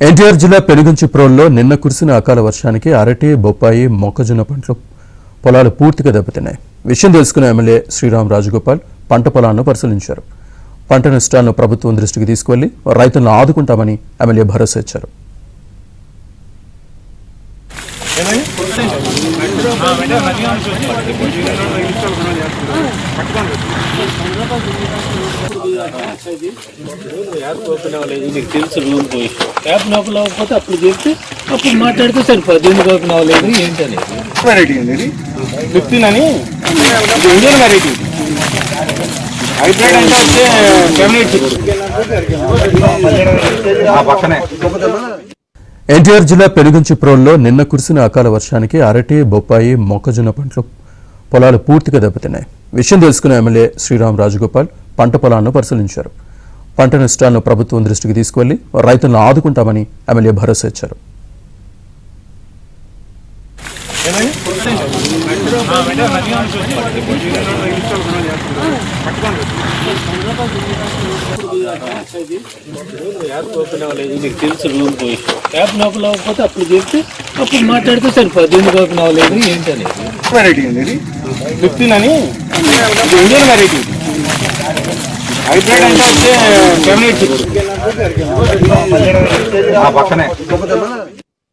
ఎన్టీఆర్ జిల్లా పెనుగంచిప్రోల్లో నిన్న కురిసిన అకాల వర్షానికి అరటి, బొప్పాయి, మొక్కజొన్న పంటలు పొలాలు పూర్తిగా దెబ్బతిన్నాయి. విషయం తెలుసుకున్న ఎమ్మెల్యే శ్రీరామ్ రాజగోపాల్ పంట పొలాలను పరిశీలించారు. పంట నష్టాలను ప్రభుత్వం దృష్టికి తీసుకువెళ్లి రైతులను ఆదుకుంటామని ఎమ్మెల్యే భరోసా ఇచ్చారు. నీకు తెలుసు రూమ్ పోయి యాప్ లోపల అవ్వకపోతే అప్పుడు చెప్తే అప్పుడు మాట్లాడితే సరిపోదు. ఎందుకు ఓపెన్ అవ్వలేదు ఏంటనేది. వెరైటీ అండి 15 అని ఇండియన్ వెరైటీ హైబ్రిడ్ అంటే వచ్చే పక్కనే. ఎన్టీఆర్ జిల్లా పెనుగంచిప్రోల్లో నిన్న కురిసిన అకాల వర్షానికి అరటి, బొప్పాయి, మొక్కజొన్న పంటలు పొలాలు పూర్తిగా దెబ్బతిన్నాయి. విషయం తెలుసుకున్న ఎమ్మెల్యే శ్రీరామ్ రాజగోపాల్ పంట పొలాలను పరిశీలించారు. పంట నష్టాలను ప్రభుత్వం దృష్టికి తీసుకువెళ్లి రైతులను ఆదుకుంటామని ఎమ్మెల్యే భరోసా ఇచ్చారు. నీకు తెలుసు రూమ్ పోయి యాప్ లోపల అవ్వకపోతే అప్పుడు చెప్తే అప్పుడు మాట్లాడితే సరిపోదు. ఎందుకు ఓపెన్ అవ్వలేదు ఏంటనేది. వెరైటీ అండి 15 అని ఇండియన్ వెరైటీ హైబ్రిడ్ అంటే వచ్చే పక్కనే.